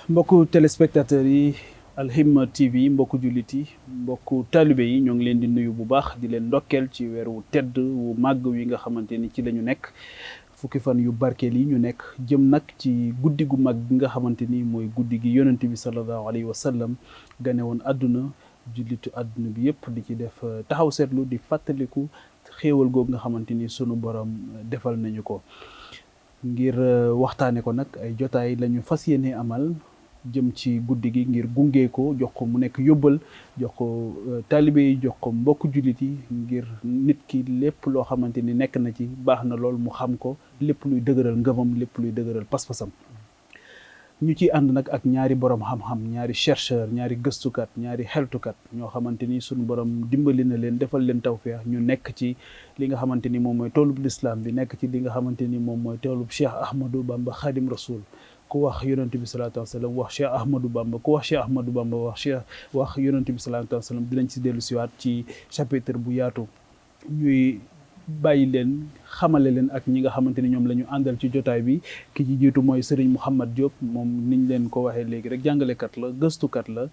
mbokku téléspectateurs yi Alhimma TV mbokku jullit yi mbokku taalibe yi ñoo ngi leen di nuyu bu baax di leen ndokkeel ci weer wu tedd wu màgg wi nga xamante ni ci la ñu nekk fukki fan yu barkeel yi ñu nekk jëm nag ci guddi gu mag bi nga xamante ni mooy guddi gi yonent bi sallallahu alayhi wa sallam gane woon àdduna jullitu àdduna bi yëpp di ci def taxaw seetlu di fàttaliku xéewal googu nga xamante ni sunu borom defal nañu ko ngir waxtaane ko nag ay jotaay lañu fas yéene amal jëm ci guddi gi ngir gunge ko jox ko mu nekk yóbbal jox ko taalibe yi jox ko mbokk jullit yi ngir nit ki lépp loo xamante ni nekk na ci baax na lool mu xam ko lépp luy dëgëral ngëmam lépp luy dëgëral pas-pasam ñu ciy ànd nag ak ñaari borom xam-xam ñaari chercheur ñaari gëstukat ñaari xeltukat ñoo xamante ni suñu borom dimbali na leen defal leen tawfeex ñu nekk ci li nga xamante ni moom mooy toolub lislaam bi nekk ci li nga xamante ni moom mooy toolub Cheikh Ahmadou Bamba Khadim Rasoul ku wax yonent bi salaatu wasallam wax Cheikh Ahmadou Bamba ku wax Cheikh Ahmadou Bamba wax yonent bi salaatu wasallam dinañ ci dellu siwaat ci chapitre bu yaatu ñuy bàyyi leen xamale leen ak ñi nga xamante ni ñoom la ñu àndal ci jotaay bi ki ci jiitu mooy Serigne Mouhamed Diop moom niñ leen ko waxee léegi rek jàngalekat la gëstukat la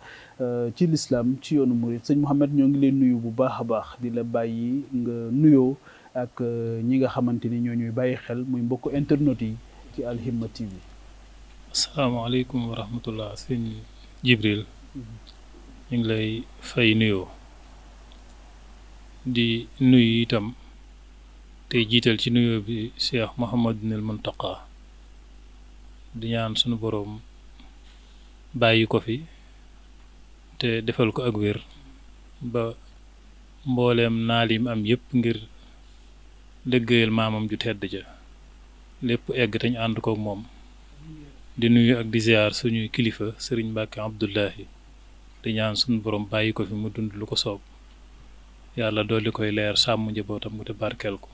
ci lislaam ci yoonu murid sëñ Mouhamed ñoo ngi leen nuyu bu baax a baax di la bàyyi nga nuyoo ak ñi nga xamante ni ñoo ñuy bàyyi xel muy mbokku internet yi ci Alhimma TV. asalaamaaleykum wa rahmatullah sëñ Jibril ñu ngi lay fay nuyoo di nuyu itam tey jiital ci nuyoo bi Cheikh Mouhamadul Muntaqa di ñaan sunu boroom bàyyi ko fi te defal ko ak wér ba mbooleem naalim am yépp ngir dëggayal maamam ju tedd ja lépp egg te ñu ànd kook moom di nuyu ak di ziar suñuy kilifa sëriñ Mbàkke Abdullahi di ñaan sunu boroom bàyyi ko fi mu dund lu ko soob yàlla dolli koy leer sàmm njabootam mu te barkeel ko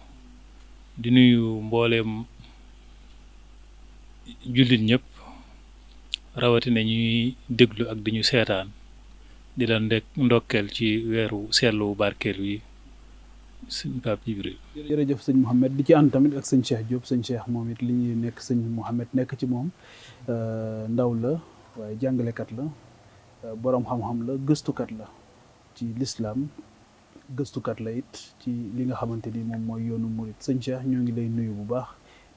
di nuyu mbooleem jullit ñëpp rawatina ñuy déglu ak di ñu seetaan di la ndokkeel ci weeru seetlu barkeel wi sëñ Pape Jibril. jërëjëf sëñ Mouhamed di ci ànd tamit ak sëñ Cheikh Diop sëñ Cheikh moom it li ñuy nekk sëñ Mouhamed nekk ci moom ndaw la waaye jàngalekat la boroom xam-xam la gëstukat la ci lislaam gëstukat la it ci li nga xamante ni moom mooy yoonu murit sëñ Cheikh ñoo ngi lay nuyu bu baax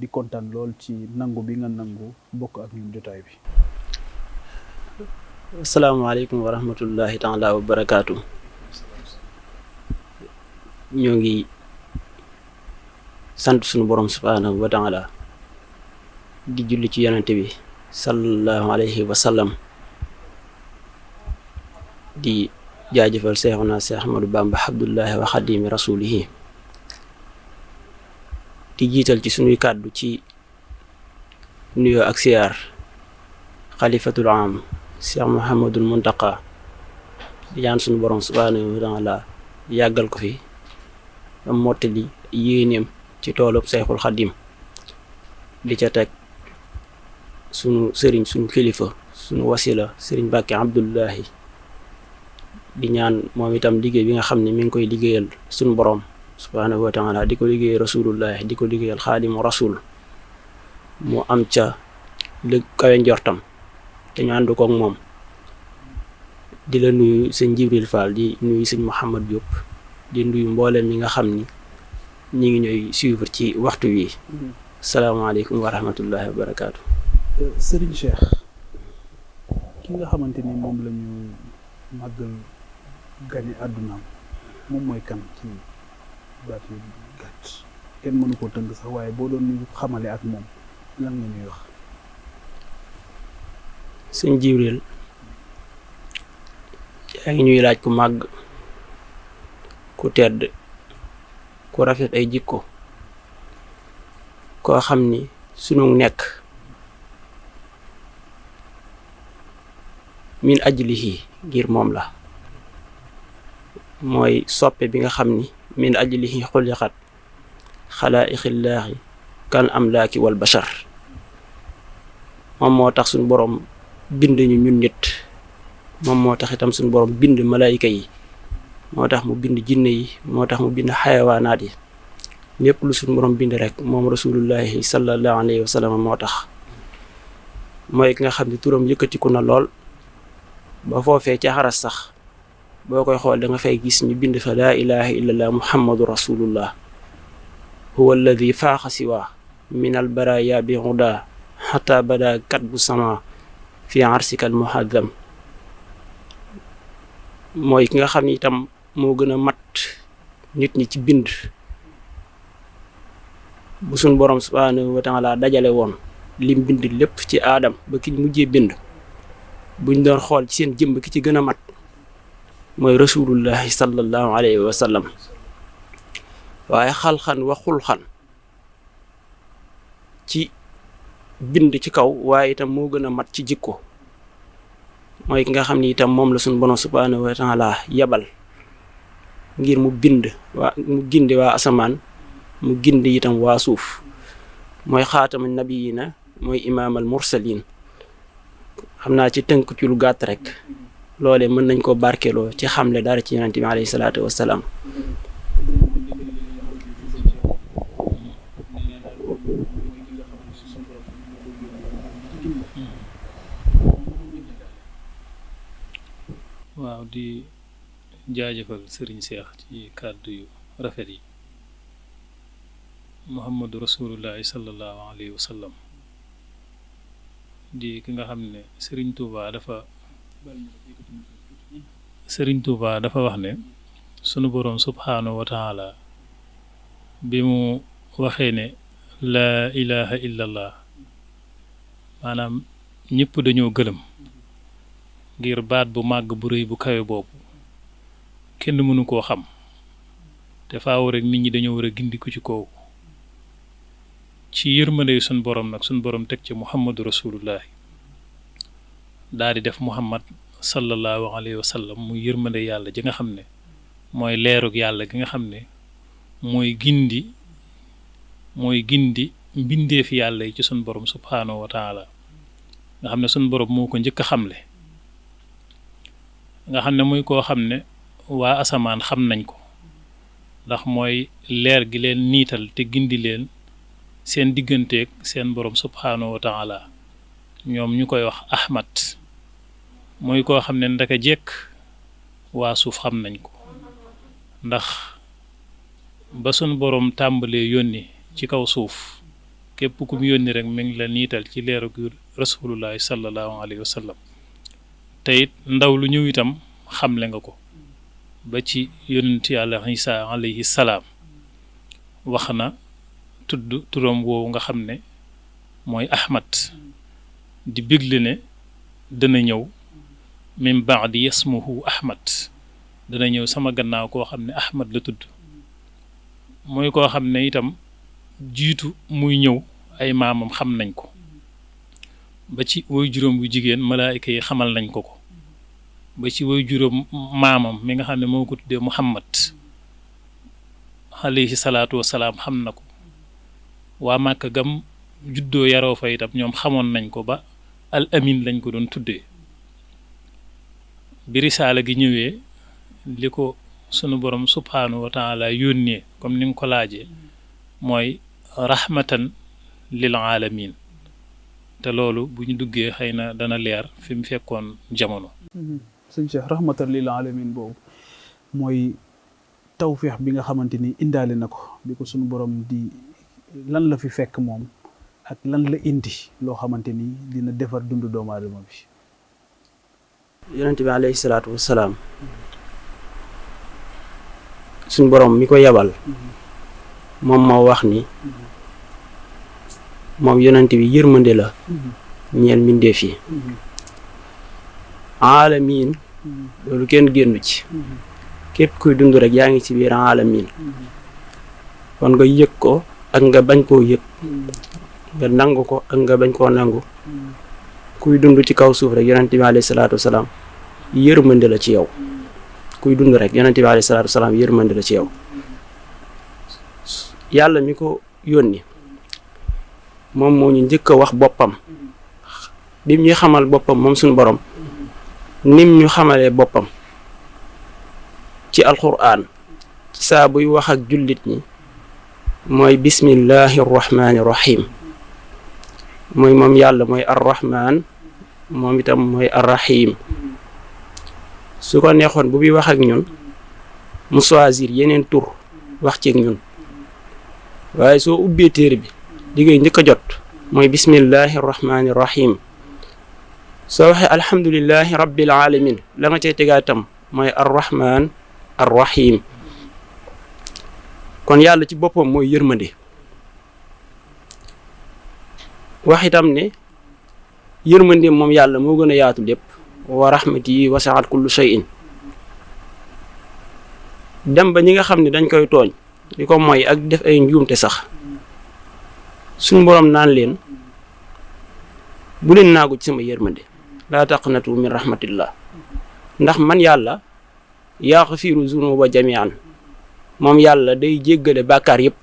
di kontaan lool ci nangu bi nga nangu bokk ak ñun jotaay bi. asalaamaaleykum wa rahmatullahi taala wa barakaatu. ñoo ngi sant sunu borom subhaanahu wa taala di julli ci yonente bi sallallahu alayhi wa sallam di jaajëfal seexuna Seex Ahmadu Bamba Abdullahi wa xadimi rasulihi di jiital ci sunuy kàddu ci nuyoo ak siyaar xalifatul am Seex Muhammadul Muntaqa di ñaan sunu borom subhaanahu wa taala yàggal ko fi am mottali yéeneem ci toolub Seexul Xadim di ca teg sunu sëriñ sunu kilifa sunu wasila sëriñ Mbàkke Abdullahi di ñaan moom itam liggéey bi nga xam ne mi ngi koy liggéeyal sunu borom subhaanahu wa taala di ko liggéeyal rasulullahi di ko liggéeyal xaadimu rasul mu am ca lu kawe njortam te ñu ànd kook moom di la nuyu sëñ Jibril Fall di nuyu sëñ Mouhamed Diop di nuyu mboolem ñi nga xam ni ñi ngi ñooy suivre ci waxtu wi salaamaaleykum wa rahmatullahi wa barakaatu. Serigne Cheikh ki nga xamante ni moom la ñu màggal gane àddunaam moom mooy kan ci baat yu gàtt kenn mënu ko tënk sax waaye boo doon ñu xamale ak moom lan nga ñuy wax. sëñ Jibril yaa ngi ñuy laaj ku màgg ku tedd ku rafet ay jikko koo xam ni sunu nekk min ajlihi ngir moom la mooy soppe bi nga xam ni min ajlihi xuliqat xalaa'iqillaahi kan amlaaki wal bashar moom moo tax suñu borom bind ñu ñun nit moom moo tax itam suñu borom bind malaayika yi moo tax mu bind jinne yi moo tax mu bind xayawaanaat yi lépp lu suñu borom bind rek moom rasulullahi sallallahu alayhi wa sallam moo tax mooy ki nga xam ne turam yëkkatiku na lool ba foofee ca xaras sax boo koy xool da nga fay gis ñu bind fa laa ilaha illallah muhammadu rasulullah huwa alladi faaxa siwa min al baraya bi huda xata bada kat bu sama fi arsika al muhaddam mooy ki nga xam ne itam moo gën a mat nit ñi ci bind bu suñ borom subhanahu wa taala dajale woon lim bind lépp ci aadam ba ki mujjee bind buñ doon xool ci seen jëmb ki ci gën a mat mooy rasulullahi sallallahu alayhi wa sallam waaye xalxan wa xulxan ci bind ci kaw waaye itam moo gën a mat ci jikko mooy ki nga xam ni itam moom la suñ borom subhanahu wa taala yabal ngir mu gindi waa asamaan mu gindi itam waa suuf mooy xaatama nabiyina mooy imaamal mursalin xam naa ci tënk ci lu gàtt rek loolee mën nañ ko barkeloo ci xamle dara ci yonente bi alayhi salaatu wassalaam waaw di jaajëfal sëriñ Seex ci kàddu yu rafet yi muhammadu rasulullahi sallallahu alayhi wa sallam di ki nga xam ne sëriñ Tuuba dafa wax ne sunu boroom subhaanahu wa taala bi mu waxee ne laa ilaha illallah maanaam ñëpp dañoo gëlëm ngir baat bu màgg bu rëy bu kawe boobu kenn mënu koo xam te faaw rek nit ñi dañoo war a gindiku ci kooku ci yërmande sun borom nag sun borom teg ci muhammadu rasulullahi daal di def muhammad sallallahu alayhi wa sallam muy yërmande yàlla ji nga xam ne mooy leerug yàlla gi nga xam ne mooy gindi mbindeefi yàlla yi ci sun borom subhaanahu wa taala nga xam ne sun borom moo ko njëkk a xamle nga xam ne muy koo xam ne waa asamaan xam nañ ko ndax mooy leer gi leen niital te gindi leen seen digganteeg seen borom subhaanahu wa taala ñoom ñu koy wax ahmad muy koo xam ne ndaka jekk waa suuf xam nañ ko ndax ba sun borom tàmbalee yónni ci kaw suuf képp ku mu yónni rek mi ngi la niital ci leeru rasulullahi sallallahu alayhi wa sallam te it ndaw lu ñëw itam xamle nga ko ba ci yonent yàlla Isa alayhi salaam wax na tudd turam woowu nga xam ne mooy ahmad di bégle ne dana ñëw min baadi yasmuhu ahmad dana ñëw sama gannaaw koo xam ne ahmad la tudd mooy koo xam ne itam jiitu muy ñëw ay maamam xam nañ ko ba ci woy juróom bu jigéen malaayika yi xamal nañ ko ko ba ci woy juróom maamam mi nga xam ne moo ko tuddee muhammad alayhi salaatu wasalaam xam na ko waa Màkka gam juddoo yaroo fa itam ñoom xamoon nañ ko ba al amin lañ ko doon tuddee bi risaala gi ñëwee li ko sunu borom subhaanahu wa taala yónnee comme ni nga ko laajee mooy rahmatan lil alamin te loolu bu ñu duggee xëy na dana leer fi mu fekkoon jamono. sëñ Cheikh rahmatan lil alamin boobu mooy tawféex bi nga xamante ni indaale na ko bi ko sunu borom di lan la fi fekk moom ak lan la indi loo xamante ni dina defar dundu doomu aadama bi. yonent bi alayhi salaatu wassalaam suñ borom mi ko yabal moom moo wax ni moom yonent bi yërmande la ñeel mbindeef yi alamin loolu kenn génnu ci képp kuy dund rek yaa ngi ci biir alamin kon nga yëg ko ak nga bañ koo yëg nga nangu ko ak nga bañ koo nangu kuy dund ci kaw suuf rek yonent bi alayhi salaatu wasalaam yërmande la ci yow kuy dund rek yonent bi alayhi salaatu wasalaam yërmande la ci yow yàlla mi ko yónni moom moo ñu njëkk a wax boppam bim ñuy xamal boppam moom suñu borom nim ñu xamalee boppam ci alquran saa buy wax ak jullit ñi mooy bismillahi rahmaani rahim mooy moom yàlla mooy arrahman moom itam mooy arrahim su ko neexoon bu muy wax ak ñun mu choisir yeneen tur wax ci ak ñun waaye soo ubbee téere bi li ngay njëkk a jot mooy bismillahi rahmaani rahim soo waxee alhamdulillahi rabbil alamin la nga cay tegaa itam mooy arrahman arrahim kon yàlla ci boppam mooy yërmande wax itam ne yërmande moom yàlla moo gën a yaatu lépp wa rahmati wasi'at kullu shay'in dem ba ñi nga xam ne dañ koy tooñ di ko mooy ak def ay njuumte sax suñ boroom naan leen bu leen naagu ci sama yërmande laa taqnatu min rahmatillah ndax man yàlla yaxfiru zunuba jamian moom yàlla day jéggale bàkkaar yépp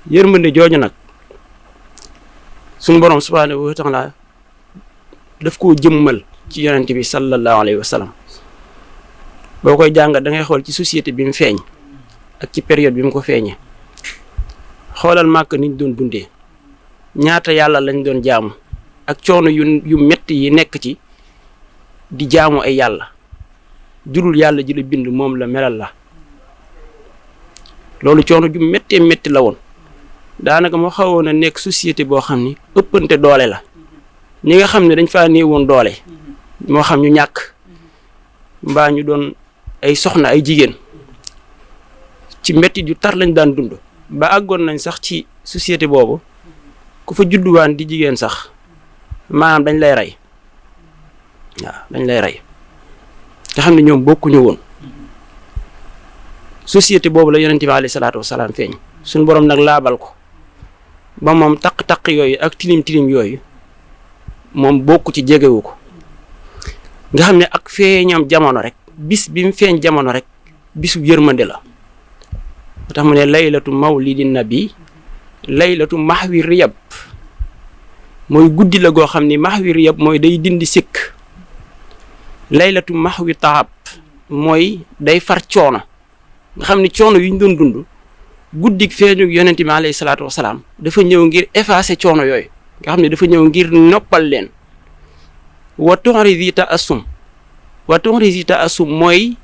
yërmande jooju nag suñ boroom subhaanahu wa taala daf koo jëmmal ci yonent bi sallallahu alayhi wa sallam boo koy jàngat da ngay xool ci société bi mu feeñ ak ci période bi mu ko feeñee xoolal màkk niñ doon dundee ñaata yàlla lañ doon jaamu ak coono yu metti yi nekk ci di jaamu ay yàlla jurul yàlla ji la bind moom la melal la loolu coono ju méttee métti la woon daanaka moo xawoon a nekk société boo xam ni ëppante doole la ñi nga xam ne dañ faa néewoon doole moo xam ñu ñàkk mbaa ñu doon ay soxna ay jigéen ci métti yu tar lañ daan dund ba àggoon nañ sax ci société boobu ku fa judduwaan di jigéen sax maanaam dañ lay rey waaw dañ lay rey nga xam ne ñoom bokkuñu woon société boobu la yonent bi alayhi salaatu wasalaam feeñ suñ boroom nag laabal ko ba moom taq-taq yooyu ak tilim-tilim yooyu moom bokku ci jegewu ko nga xam ne ak feeñam jamono rek bis bi mu feeñ jamono rek bisu yërmande la moo tax mu ne laylatu mawlidin nabi laylatu mahwi riyab mooy guddi la goo xam ni mahwi riyab mooy day dindi sikk laylatu mahwi taab mooy day far coono nga xam ni coono yu ñu doon dund guddik feeñu yonent bi alayhi salaatu wasalaam dafa ñëw ngir effacer coono yooyu nga xam ne dafa ñëw ngir noppal leen wa tu'rizi ta'assum mooy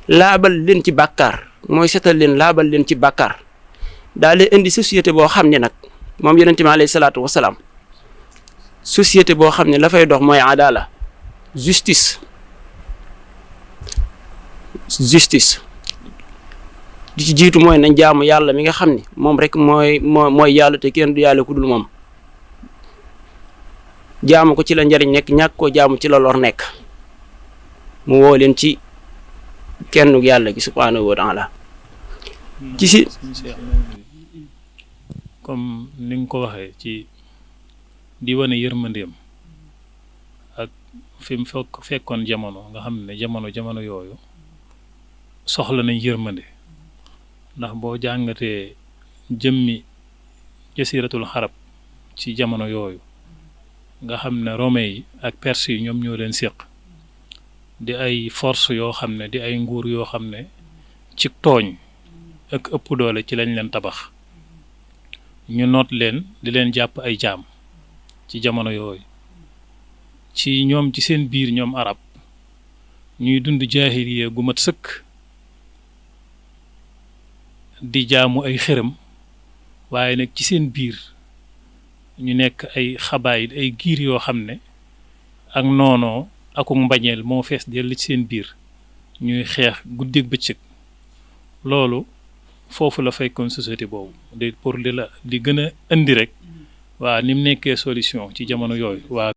laabal leen ci bàkkaar mooy setal leen laabal leen ci bàkkaar daal di indi société boo xam ne nag moom yonent bi alayhi salaatu wasalaam société boo xam ne la fay dox mooy adala justice di ci jiitu mooy nañ jaamu yàlla mi nga xam ne moom rek mooy yàlla te kenn du yàlla ku dul moom jaamu ko ci la njariñ nekk ñàkk koo jaamu ci la lor nekk mu woo leen ci kenn yàlla gi subhaanahu wa taala ci si comme ni nga ko waxee ci di wane yërmandeem ak fi mu fekkoon jamono nga xam ne jamono yooyu soxla nañ yërmande ndax boo jàngatee jëmmi jasiratul xarab ci jamono yooyu nga xam ne romain yi ak perse yi ñoom ñoo leen séq di ay force yoo xam ne di ay nguur yoo xam ne ci tooñ ak ëpp doole ci lañ leen tabax ñu noot leen di leen jàpp ay jaam ci jamono yooyu ci ñoom ci seen biir ñoom arab ñuy dund jaahiliya gu mat sëkk di jaamu ay xërëm waaye nag ci seen biir ñu nekk ay xabaayit ay giir yoo xam ne ak noonoo akuk mbañeel moo fees dell ci seen biir ñuy xeex guddeeg bëccëg loolu foofu la fekkoon société boobu pour di gën a indi rek waa ni mu nekkee solution ci jamono yooyu waa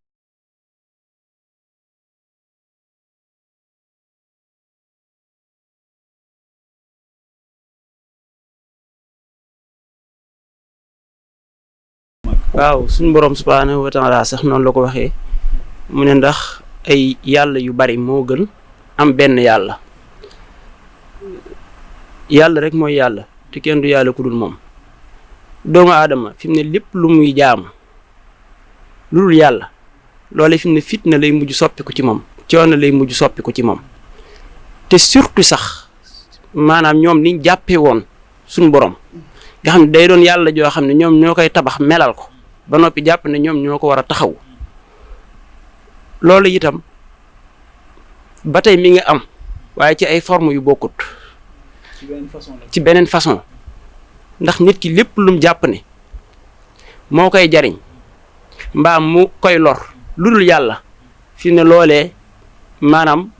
waaw suñu boroom subhaanahu wa taala sax noonu la ko waxee mu ne ndax ay yàlla yu bari moo gën am benn yàlla rek mooy yàlla te kenn du yàlla ku dul moom doomu aadama fi mu ne lépp lu muy jaamu lu dul yàlla loole fi mu ne fitna lay mujj soppiku ci moom coono lay mujj soppiku ci moom te surtout sax maanaam ñoom niñ jàppee woon suñu borom nga xam ne day doon yàlla joo xam ne ñoom ñoo koy tabax melal ko ba noppi jàpp ne ñoom ñoo ko war a taxaw loolu itam ba tey mi ngi am waaye ci ay forme yu bokkut ci beneen façon ndax nit ki lépp lum jàpp ne moo koy jariñ mbaa mu koy lor lu dul yàlla fi ne loolee maanaam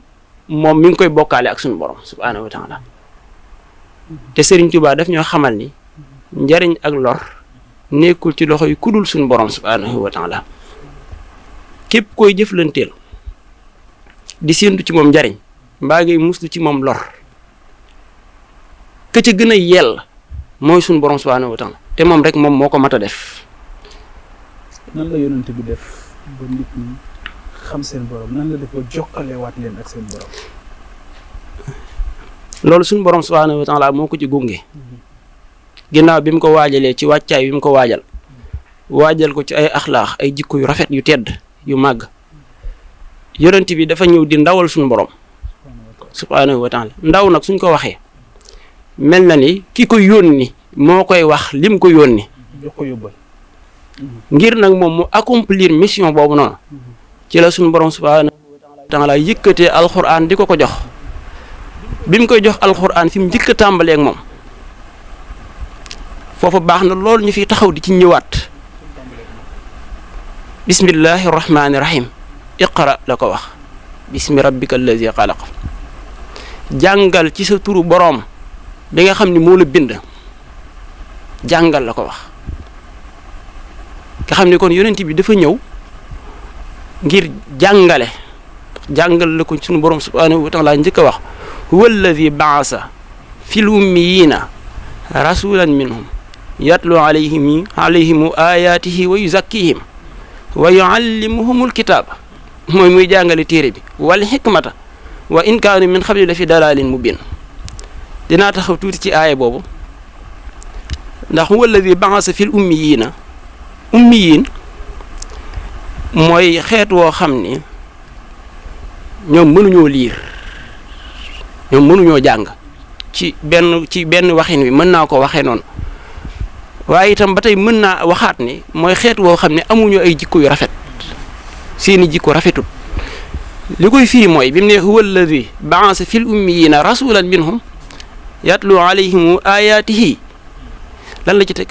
moom mi ngi koy bokkaale ak suñu borom subhaanahu wa taala te Serigne Touba daf ñoo xamal ni njariñ ak lor nekkul ci loxo yi kudul suñu borom subhaanahu wa taala képp koy jëflanteel di séentu ci moom njariñ mbaa ngay muslu ci moom lor ka ca gën a yell mooy suñu borom subhaanahu wa taala te moom rek moom moo ko mat a def. nan la yonent bi def ba nit ñi xam seen borom nan la def ba jokkalewaat leen ak seen borom. loolu suñu borom subhaanahu wa taala moo ko ci gunge ginnaaw bi mu ko waajalee ci wàccaay bi mu ko waajal ko ci ay axlaax ay jikko yu rafet yu tedd yu màgg yonent bi dafa ñëw di ndawal suñu borom subhaanahu wa taala ndaw nag suñ ko waxee mel na ni ki ko yónni moo koy wax lim ko yónni jox ko yóbbal ngir nag moom mu accomplir mission boobu noonu ci la suñu borom subhaanahu wa taala yëkkatee alxuraan di ko jox bi mu koy jox alxuraan fi mu njëkk a tàmbalee ak moom foofu baax na loolu ñu fi taxaw di ci ñëwaat bismillahi rahmaani rahim iqra la ko wax bismi rabbika allazi xalaq jàngal ci sa turu boroom bi nga xam ni moo la bind jàngal la ko wax nga xam ni kon yonent bi dafa ñëw ngir jàngal la ko sunu boroom subhaanahu wa taala njëkk a wax huwa alladi baasa fil ummiyina rasulan minhum yatlu alayhimu ayatihi wa yuzakkihim wa yuallimuhumul kitaaba mooy muy jàngale téere bi wal xikmata wa in kaanu min xabli la fi dalaalin mubin dinaa taxaw tuuti ci aaya boobu ndax huwa alladi baasa fil ummiyiin mooy xeet woo xam ni ñoom mënuñoo liir ñoom mënuñoo jàng ci benn waxin wi mën naa ko waxee noonu waaye itam ba tey mën naa waxaat ni mooy xeet woo xam ne amuñu ay jikko yu rafet seeni jikko rafetut li koy firi mooy bi mu ne huwa alladi baasa fil ummiyina rasulan minhum yatlu alayhim ayatihi lan la ci teg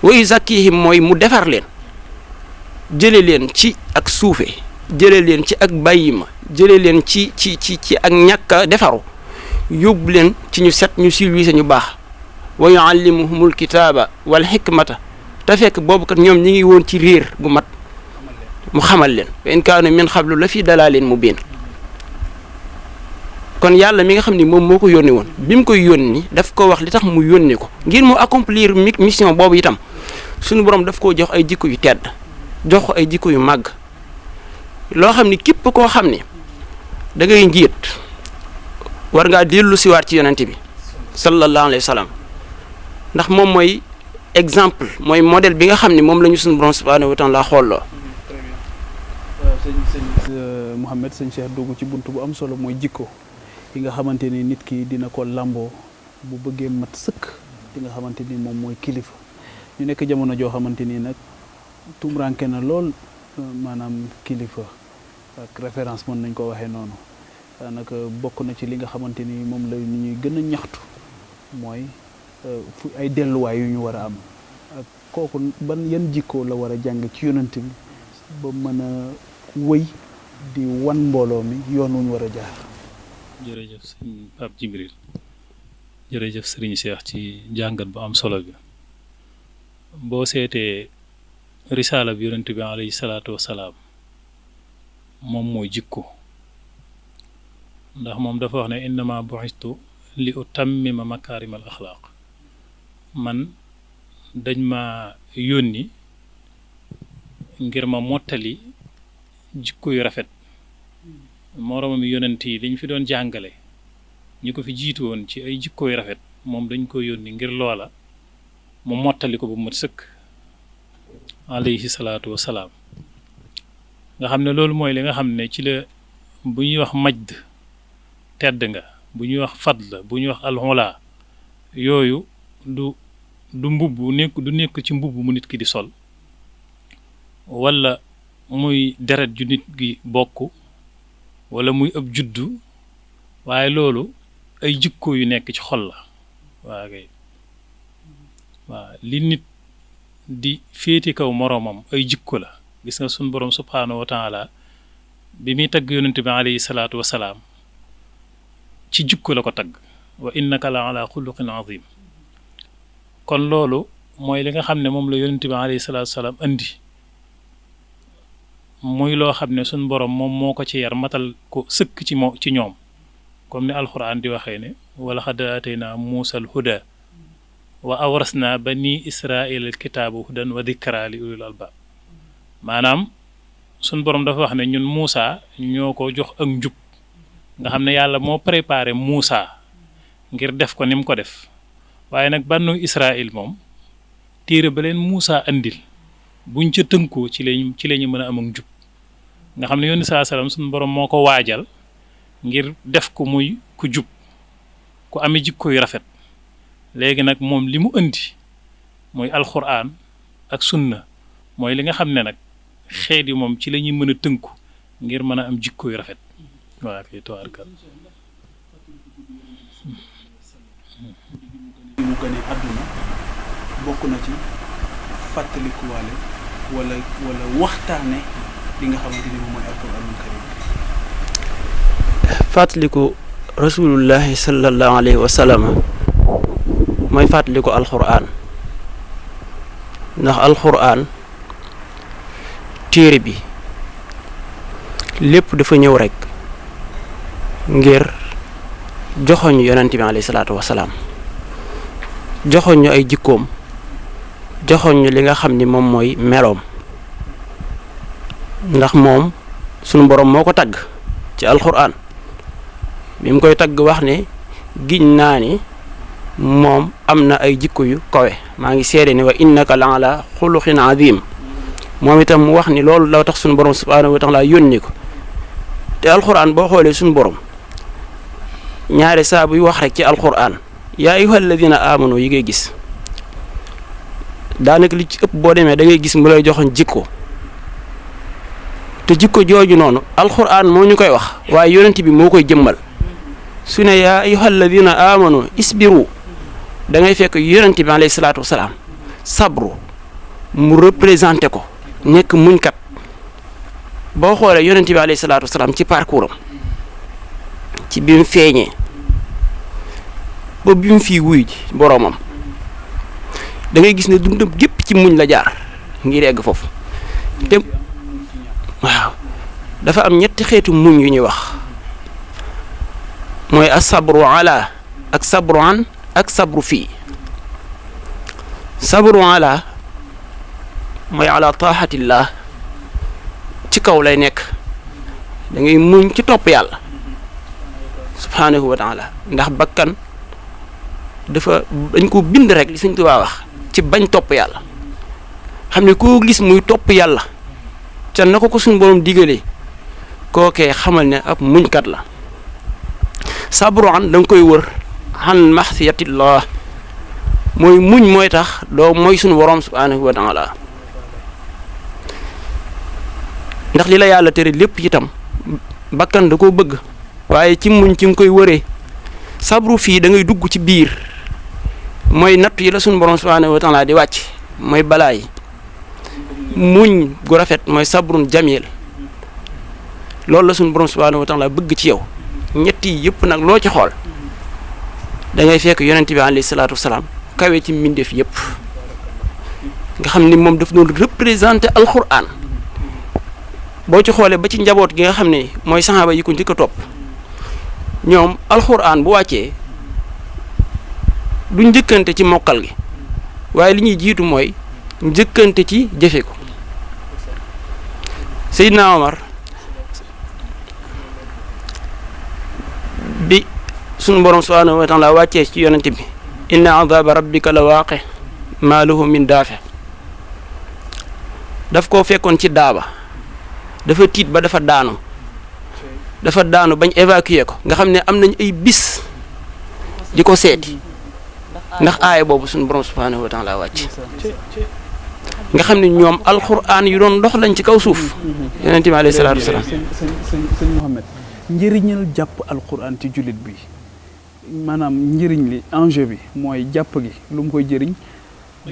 wa yuzakkihim mooy mu defar leen jële leen ci ak suufe jële leen ci ak bàyyima jële leen ci ak ñàkk a defaru yóbbu leen ci ñu set ñu silwiise ñu baax wa yuallimuhumul kitaaba wal hikmata te fekk boobu kat ñoom ñi ngi woon ci réer bu mat mu xamal leen wa in kaanu min xablu la fi dalaalin mubiin kon yàlla mi nga xam ni moom moo ko yónni woon bi mu koy yónni daf ko wax li tax mu yónni ko ngir mu accomplir mission boobu itam suñu borom daf koo jox ay jikko yu tedd jox ko ay jikko yu màgg loo xam ni képp koo xam ni da ngay njiit war ngaa dellu siwaat ci yonent bi sallallahu alayhi wa sallam ndax moom mooy exemple mooy modèle bi nga xam ne moom la ñu suñu borom subhanahu wa taala xooloo. sëñ Mouhamed sëñ Cheikh dugg ci bunt bu am solo mooy jikko yi nga xamante ni nit ki dina ko lamboo bu bëggee mat sëkk li nga xamante ni moom mooy kilifa ñu nekk jamono joo xamante ni nag tumranke na lool maanaam kilifa ak référence mën nañ ko waxee noonu daanaka bokk na ci li nga xamante ni moom la ñuy gën a ñaxtu mooy fu ay delluwaay yu ñu war a am ak kooku ban yan jikko la war a jàng ci yonent bi ba mën a wëy di wan mbooloo mi yoon wu ñu war a jaar. jërëjëf sëñ Pape Djibril jërëjëf sëriñ Cheikh ci jàngat bu am solo bi boo seetee risaala bi yonent bi alayhi salaatu wasalaam moom mooy jikko ndax moom dafa wax ne innama bu'istu li utammima makaarimal axlaaq man dañ ma yónni ngir ma mottali jikko yu rafet moroomam yonent yi liñ fi doon jàngale ñi ko fi jiitu woon ci ay jikko yu rafet moom dañ ko yónni ngir loola mu mottali ko bu mat sëkk alayhi salaatu wasalaam nga xam ne loolu mooy li nga xam ne ci la bu ñuy wax majd tedd nga bu ñuy wax fadl bu ñuy wax alxula yooyu du mbubb du nekk ci mbubb mu nit ki di sol wala muy deret ju nit gi bokk wala muy ëpp juddu waaye loolu ay jikko yu nekk ci xol la waa kay waaw li nit di féeti kaw moroomam ay jikko la gis nga sun borom subhaanahu wa taala bi muy tagg yonent bi alayhi salaatu wasalaam ci jikko la ko tagg wa innaka la ala xuluqin azim kon loolu mooy li nga xam ne moom la yonent bi alayhi salaatu wasalaam andi muy loo xam ne sun borom moom moo ko ci yar matal ko sëkk ci ñoom comme ni alquran di waxee ne wala xad atayna muusa al huda wa awrasna bani israil al kitaabu hudan wa dikra li ulil albab maanaam sun borom dafa wax ne ñun Muusa ñoo ko jox ak njub nga xam ne yàlla moo préparé Muusa ngir def ko ni mu ko def waaye nag bannu Israil moom téere ba leen Muusa andil buñ ca tënkoo ci lañu mën a am ak njub nga xam ne yónni saa salaam sun borom moo ko waajal ngir def ko muy ku jub ku amee jikko yu rafet léegi nag moom li mu indi mooy alxuraan ak sunna mooy li nga xam ne nag xeet yi moom ci la ñuy mën a tënku ngir mën a am jikko yu rafet waa kay tawaarkal mu gane àdduna bokk na ci fàttalikuwaale wala waxtaane li nga xamante ni moom mooy alxuraanul karim fàttaliku rasulullahi sallallahu alayhi wa sallam mooy fàttaliku alxuraan ndax alxuraan téere bi lépp dafa ñëw rek ngir joxoñu yonent bi alayhi salaatu wasalaam joxoñu ay jikkoom joxoñu li nga xam ni moom mooy meloom ndax moom sunu borom moo ko tagg ci alxuraan bi mu koy tagg wax ne giñ naa ni moom am na ay jikko yu kawe maa ngi seede ni wa innaka la ala xuluqin azim moom itam mu wax ni loolu la tax suñu borom subhaanahu wa taala yónni ko te alxuraan boo xoolee suñu borom ñaari saa buy wax rek ci alxuraan yaa ayyuhal ladina amanu yi ngay gis daanaka li ci ëpp boo demee da ngay gis mu lay joxoon jikko te jikko jooju noonu alxuraan moo ñu koy wax waaye yonent bi moo koy jëmmal su ne yaa ayyuhal ladina amanu isbiru da ngay fekk yonent bi alayhi salaatu wasalaam sabru mu représenté ko nekk muñkat boo xoolee yonent bi alayhi salaatu wasalaam ci parcours am ci bi mu feeñee ba bi mu fii wuy ji boroomam da ngay gis ne dundam gépp ci muñ la jaar ngir egg foofu te waaw dafa am ñetti xeetu muñ yu ñuy wax mooy asabru ala ak sabru an ak sabru fii sabru ala mooy ala taaxatillah ci kaw lay nekk da ngay muñ ci topp yàlla subhaanahu wa taala ndax bakkan dañ ko bind rek li Sëñ Tuubaa wax ci bañ topp yàlla xam ne koo gis muy topp yàlla ca na ko suñu borom digalee kookee xamal ne ab muñkat la sabru an da nga koy wër an maxsiyatillah mooy muñ mooy tax doo mooy suñu borom subhaanahu wa taala ndax li la yàlla tere lépp itam bakkan da koo bëgg waaye ci muñ ci nga koy wëree sabru fii da ngay dugg ci biir mooy nattu yi la suñu borom subhaanahu wa taala di wàcc mooy balaa yi muñ gu rafet mooy sabrun jamil loolu la suñu borom subhaanahu wa taala bëgg ci yow ñett yi yëpp nag loo ci xool da ngay fekk yonent bi alayhi salaatu wasalaam kawe ci mbindeef yëpp nga xam ni moom daf doon représenté alxuraan boo ci xoolee ba ci njaboot gi nga xam ne mooy saxaaba yi ko njëkk a topp ñoom alxuraan bu wàccee du njëkkante ci mokkal gi waaye li ñuy jiitu mooy njëkkante ci jëfe ko Seydina Omar bi sunu borom subhaanahu wa taala wàccee ci yonent bi inna azaba rabbika la waaqi maa lahu min daafe daf koo fekkoon ci daaba dafa tiit ba dafa daanu dafa daanu bañ évacuer ko nga xam ne am nañ ay bis di ko seeti ndax aaya boobu suñu borom subhanahu wa taala wàcc nga xam ne ñoom alxuraan yu doon dox lañ ci kaw suuf yonent bi alayhi salaatu wasalaam. sëñ Mouhamed njëriñal jàpp alxuraan ci jullit bi maanaam njëriñ li enjeu bi mooy jàpp gi lu mu koy jëriñ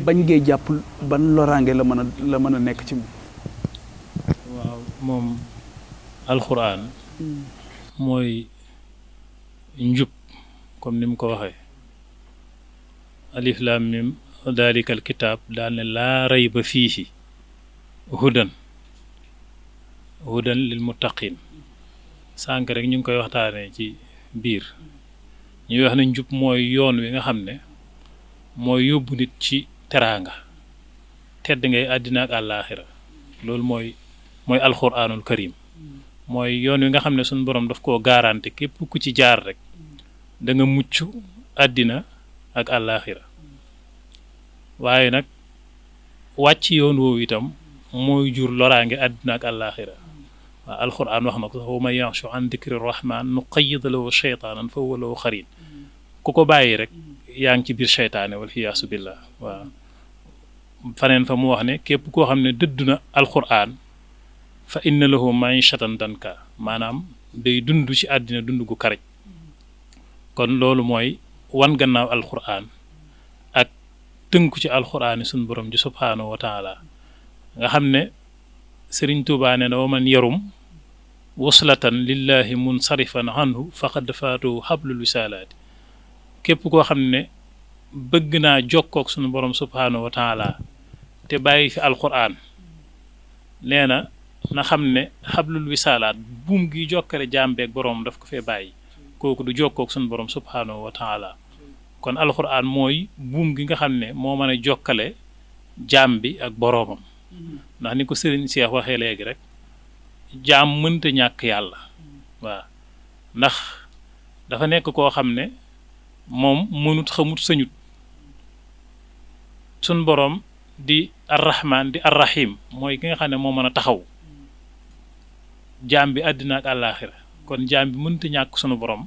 bañ ngee jàpp ban loraange la mën a nekk ci moom. waaw moom alxuraan mooy njub comme ni mu ko waxee alif lam mim daalikal kitaab daal ne laa rayba fiihi hudan lil muttaqin sànq rek ñu ngi koy waxtaanee ci biir ñuy wax ne njub mooy yoon wi nga xam ne mooy yóbbu nit ci teraanga tedd ngay àddina ak àllaaxira loolu mooy alxuraanul karim mooy yoon wi nga xam ne suñu borom daf koo garanti képp ku ci jaar rek da nga mucc àddina ak àllaaxira waaye nag wàcc yoon woowu itam mooy jur loraange àddina ak àllaaxira waaw alxuraan wax na ko sax wa man yanshu an dikri rahman nuqayyid lahu shaytaanan fa huwa lahu xarin ku ko bàyyi rek yaa ngi ci biir shaytaane wal xiyaasu billah waaw faneen fa mu wax ne képp koo xam ne dëdd na alxuraan fa inna lahu maishatan danka maanaam day dund ci àddina dund gu karaj kon loolu mooy wan gannaaw alxuraan ak tënku ci alxuraan yi suñu borom ji subhaanahu wa taala nga xam ne Sëriñ Tuubaa ne na wa man yarum waslatan lillahi munsarifan anhu faqad faatu hablul wisaalaati képp koo xam ne bëgg naa jokkook suñu borom subhaanahu wa taala te bàyyi fi alxuraan nee na xam ne hablul wisaalaat buum gi jokkale jàmbeeg borom daf ko fee bàyyi kooku du jokkook suñu borom subhaanahu wa taala kon alxuraan mooy buum gi nga xam ne moo mën a jokkale jaam bi ak boroomam ndax ni ko sëriñ Cheikh waxee léegi rek jaam mënta ñàkk yàlla waaw ndax dafa nekk koo xam ne moom mënut xamut sañut suñ boroom di arrahman di arrahim mooy ki nga xam ne moo mën a taxaw jaam bi àddina ak àllaaxira kon jaam bi mënta ñàkk sunu borom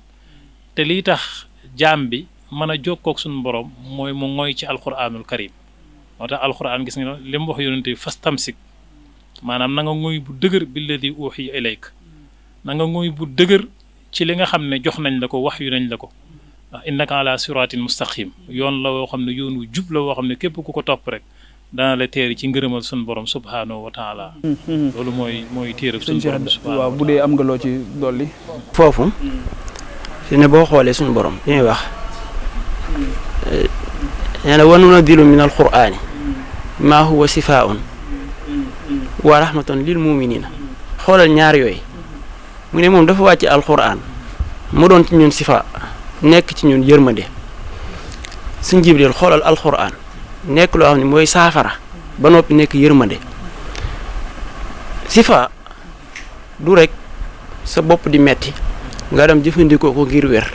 te lii tax jaam bi mën a jokkook sunu borom mooy mu ngoy ci alquranul karim moo tax alquran gis nga li mu wax yonente bi fastamsik maanaam na nga ngoy bu dëgër billadi uxiya ilayk na nga ngoy bu dëgër ci li nga xam ne jox nañ la ko wax yu nañ la ko ndax innaka ala siratin mustaqim yoon la woo xam ne yoon wu jub la woo xam ne képp ku ko topp rek dana la teeri ci ngërëmal suñu borom subhaanahu wa taala loolu mooy téere suñu borom subhaanahu waaw bu dee am nga loo ci dolli foofu fi ne boo xoolee suñu borom li ñuy wax nee na wa nunazzilu min alqur'ani maa huwa sifaa'un wa rahmatun lil muminina xoolal ñaar yooyu mu ne moom dafa wàcce alqur'an mu doon ci ñun sifa nekk ci ñun yërmande suñ Jibril xoolal alqur'an nekk loo xam ne mooy saafara ba noppi nekk yërmande sifa du rek sa bopp di metti nga dem jëfandikoo ko ngir wér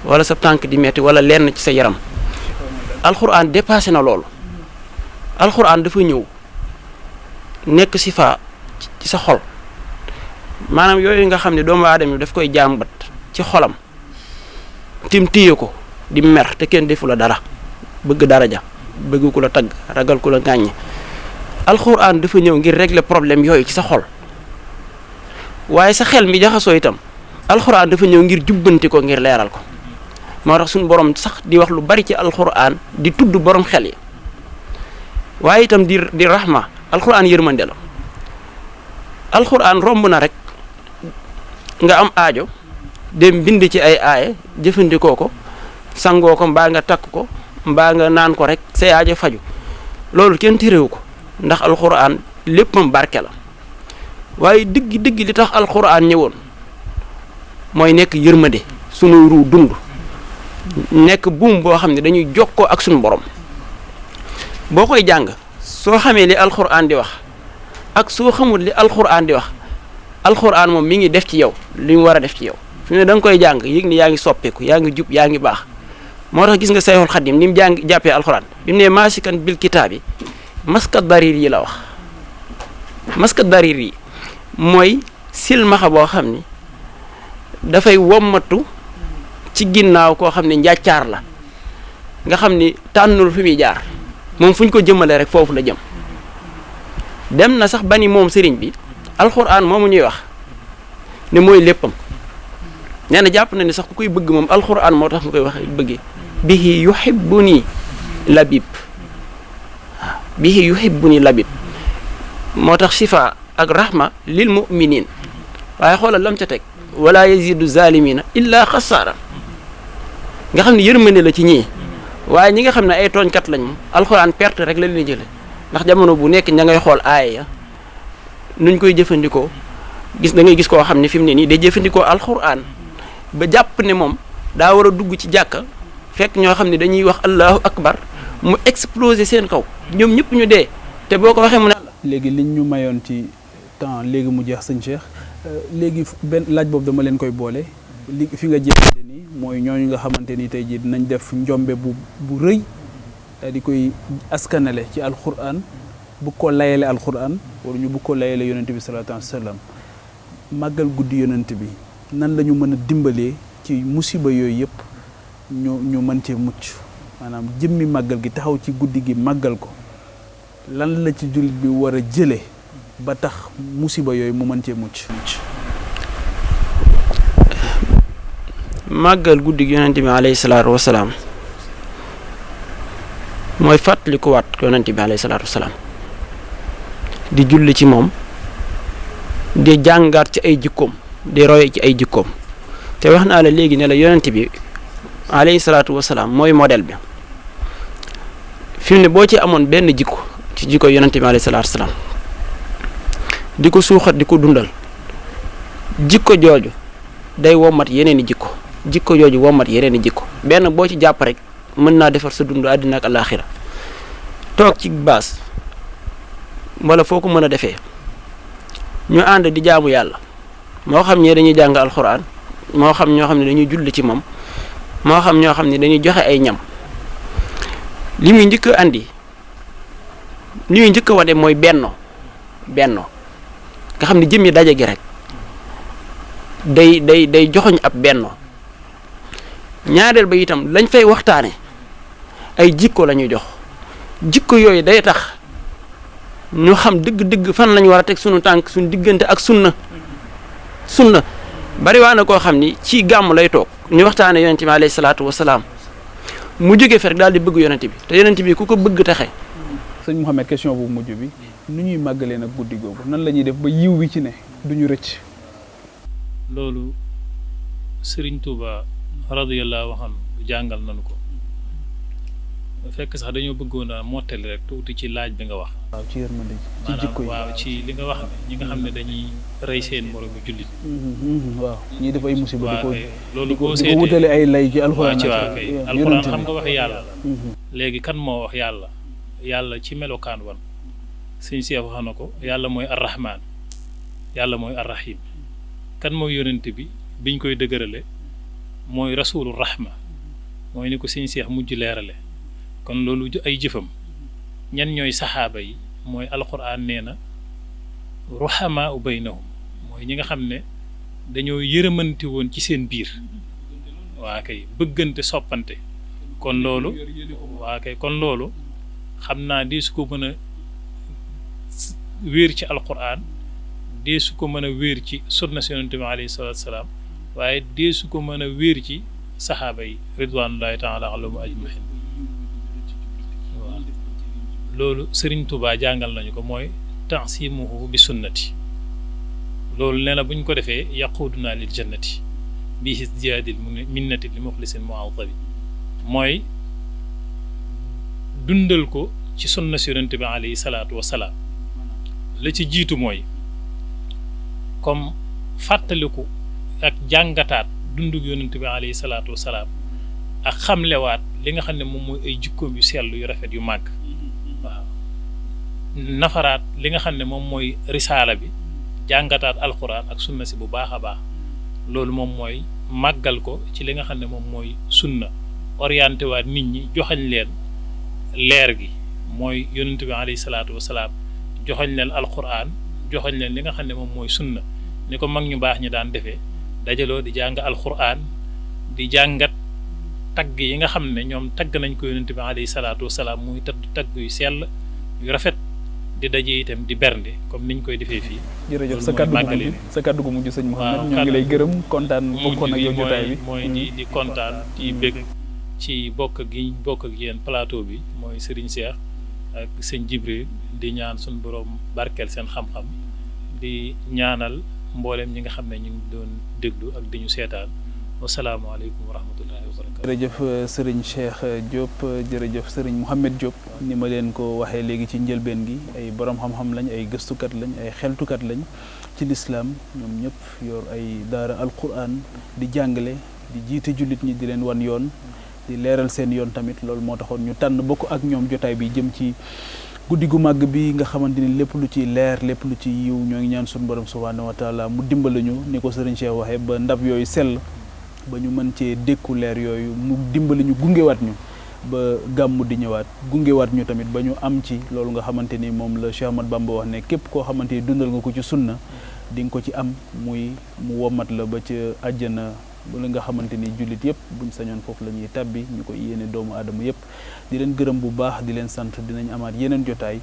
wala sa tànk di metti wala lenn ci sa yaram alxuraan dépassé na loolu alxuraan dafa ñëw nekk sifa ci sa xol maanaam yooyu nga xam ne doomu aadama daf koy jàmbat ci xolam tim téye ko di mer te kenn defu la dara bëgg daraja bëgg ku la tagg ragal ku la ŋàññi alxuraan dafa ñëw ngir régler problème yooyu ci sa xol waaye sa xel mi jaxasoo itam alxuraan dafa ñëw ngir jubbanti ko ngir leeral ko moo tax suñu borom sax di wax lu bari ci alxuraan di tudd borom xel yi waaye itam di rahma alxuraan yërmande la alxuraan romb na rek nga am aajo dem bind ci ay aaye jëfandikoo ko sangoo ko mbaa nga takk ko mbaa nga naan ko rek say aajo faju loolu kenn téréwu ko ndax alxuraan léppam barke la waaye dëgg li tax alxuraan ñëwoon mooy nekk yërmande sunu ruu dund nekk buum boo xam ne dañuy jokkoo ak sunu borom boo koy jàng soo xamee li alxuraan di wax ak soo xamul li alxuraan di wax alxuraan moom mi ngi def ci yow li mu war a def ci yow fi ne da nga koy jàng yëg ni yaa ngi soppeeku yaa ngi jub yaa ngi baax moo tax gis nga Sayxul Xadim ni mu jàppee alxuraan bi mu ne maasikan bil kitaabi maskat darir yi la wax maskat darir yi mooy silmaxa boo xam ni dafay wommatu ci ginnaaw koo xam ne njàccaar la nga xam ni tànnul fi muy jaar moom fu ñu ko jëmale rek foofu la jëm dem na sax ba ni moom sëriñ bi alxuraan moomu ñuy wax ne mooy léppam nee na jàpp na ni sax ku koy bëgg moom alxuraan moo tax nga koy wax bëggee bihi yuhibbuni labib waaw bihi yuhibbuni labib moo tax shifa ak rahma lil mu'minin waaye xoolal lam ca teg wala yazidu zalimina illa xasaara nga xam ne yërmande la ci ñii waaye ñi nga xam ne ay tooñkat lañ moom alxuraan perte rek la leen jële ndax jamono bu nekk ña ngay xool aaya ya nuñ koy jëfandikoo da ngay gis koo xam ne fi mu ne nii day jëfandikoo alxuraan ba jàpp ne moom daa war a dugg ci jàkka fekk ñoo xam ne dañuy wax allahu akbar mu exploser seen kaw ñoom ñëpp ñu dee te boo ko waxee mu ne. léegi liñ ñu mayoon ci temps léegi mu jeex sëñ Cheikh léegi benn laaj boobu dama leen koy boole li fi nga jeexale nii mooy ñooñu nga xamante ni tey jii dinañ def njombe bu rëy daal di koy askanale ci alquran bu ko layale alquran wala ñu bu ko layale yonent bi sallallahu alayhi wa sallam màggal guddi yonent bi nan la ñu mën a dimbalee ci musiba yooyu yëpp ñu mën cee mucc maanaam jëmmi màggal gi taxaw ci guddi gi màggal ko lan la ci jullit bi war a jëlee ba tax musiba yooyu mu mën cee mucc. màggal guddi gi yonent bi alayhi salaatu wasalaam mooy fàttalikuwaat yonent bi alayhi salaatu wasalaam di julli ci moom di jàngaat ci ay jikkoom di roy ci ay jikkoom te wax naa la léegi ne la yonent bi alayhi salaatu wasalaam mooy modèle bi fi mu ne boo ci amoon benn jikko ci jikko yonent bi alayhi salaatu wasalaam di ko suuxat di ko dundal jikko jooju day womat yeneen i jikko jooju womat yeneen i jikko benn boo ci jàpp rek mën naa defar sa dund àddina ak alaaxira toog ci baas wala foo ko mën a defee ñu ànd di jaamu yàlla moo xam ñee dañuy jàng alxuraan moo xam ñoo xam ne dañuy julli ci moom moo xam ñoo xam ne dañuy joxe ay ñam li muy njëkk a andi li muy njëkk a wane mooy bennoo nga xam ne jëmmi daje gi rek day joxoñ ab bennoo ñaareel ba itam lañ fay waxtaane ay jikko la ñuy jox jikko yooyu day tax ñu xam dëgg-dëgg fan lañ war a teg sunu tànk suñu diggante ak sunna bari waa na koo xam ni ci gàmm lay toog ñu waxtaane yonente bi alayhi salaatu wasalaam mu jógee fer daal di bëgg yonente bi te yonente bi ku ko bëgg taxe. sëñ Mouhamed question bu mujj bi nu ñuy màggalee nag guddi googu nan la ñuy def ba yiw wi ci ne duñu rëcc. loolu Serigne Touba radiyallahu anhu jàngal nañu ko fekk sax dañoo bëggoon a mottali rek tuuti ci laaj bi nga wax. waaw ci yërmande ci jikko yi waaw ci li nga wax ne ñi nga xam ne dañuy rey seen moromu jullit. waaw ñuy def ay musiba loolu boo di ko wutale ay lay ci alxuraan. ci waa kay alxuraan xam nga wax yàlla. léegi kan moo wax yàlla ci melokaan wan suñ seex wax na ko yàlla mooy arrahman yàlla mooy arrahim kan mooy yonent bi biñ koy dëgërale mooy rasulu rahma mooy ni ko suñ seex mujj leerale kon loolu ay jëfam ñan ñooy saxaaba yi mooy alquran nee na ruhamaa baynahum mooy ñi nga xam ne dañoo yërëmante woon ci seen biir waa kay bëggante soppante kon loolu xam naa dee su ko mën a wéer ci alquran dee su ko mën a wéer ci sunna si yonent bi alayhi salaatu salaam waaye dee su ko mën a wéer ci saxaaba yi ridwanullahi taala alayhim ajmahin waaw loolu Sëriñ Tuubaa jàngal nañu ko mooy tansimuhu bi sunnati loolu nee na bu ñu ko defee yaquduna lil jannati bi isdiyaadil minnati li muxlisin mu'azzabi mooy dundal ko ci sunna si yonent bi alayhi salaatu wasalaam la ci jiitu mooy comme fàttaliku ak jàngataat dundug yonent bi alayhi salaatu wasalaam ak xamlewaat li nga xam ne moom mooy ay jikkoom yu sell yu rafet yu màgg waaw nafaraat li nga xam ne moom mooy risaala bi jàngataat alquran ak sunna si bu baax a baax loolu moom mooy màggal ko ci li nga xam ne moom mooy sunna orienté waat nit ñi joxañ leen leer gi mooy yonent bi alayhi salaatu wasalaam joxañ leen alquran joxañ leen li nga xam ne moom mooy sunna ni ko mag ñu baax ñi daan defee dajaloo di jàng alquran di jàngat tagg yi nga xam ne ñoom tagg nañ ko yonent bi alayhi salaatu wasalaam muy tagg yu sell yu rafet di daje itam di bernde comme niñ koy defee fii. jërëjëf sa kaddu gu mujj sëñ Mouhamed ñoo ngi lay gërëm kontaan bokkoon ak yow jotaay bi mooy di kontaan ci bég ci bokk ak yéen plateau bi mooy Serigne Cheikh ak sëñ Jibril di ñaan suñu borom barkeel seen xam-xam di ñaanal mboolem ñi nga xam ne ñu ngi doon déglu ak di ñu seetaan wasalaamaaleykum wa rahmatullahi wa barakatu. jërëjëf Serigne Cheikh Diop jërëjëf Serigne Mouhamed Diop ni ma leen ko waxee léegi ci njëlbeen gi ay borom xam-xam lañ ay gëstukat lañ ay xeltukat lañ ci lislaam ñoom ñëpp yor ay daara alquran di jàngale di jiite jullit ñi di leen wan yoon di leeral seen yoon tamit loolu moo taxoon ñu tànn bokk ak ñoom jotaay bi jëm ci guddi gu màgg bi nga xamante ni lépp lu ci leer lépp lu ci yiw ñoo ngi ñaan suñu borom subhaanahu wa taala mu dimbali ñu ni ko Serigne Cheikh waxee ba ndab yooyu sell ba ñu mën cee dékku leer yooyu mu dimbali ñu gungewaat ñu ba gàmmu di ñëwaat gungewaat ñu tamit ba ñu am ci loolu nga xamante ni moom la Cheikh Ahmad Bamba wax ne képp koo xamante ni dundal nga ko ci sunna di nga ko ci am muy mu womat la ba ca àjjana ba nga xamante ni jullit yëpp buñ sañoon foofu la ñuy tàbbi ñu ko yéene doomu aadama yëpp di leen gërëm bu baax di leen sant dinañ amaat yeneen jotaay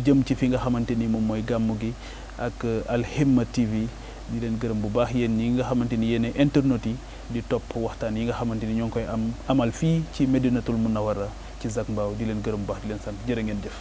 jëm ci fi nga xamante ni moom mooy gàmmu gi ak Al Himma TV di leen gërëm bu baax yéen ñi nga xamante ni yéene internet yi di topp waxtaan yi nga xamante ni ñoo ngi koy amal fii ci Medinatul Munawwara ci Zac Mbao di leen gërëm bu baax di leen sant jërë ngeen jëf.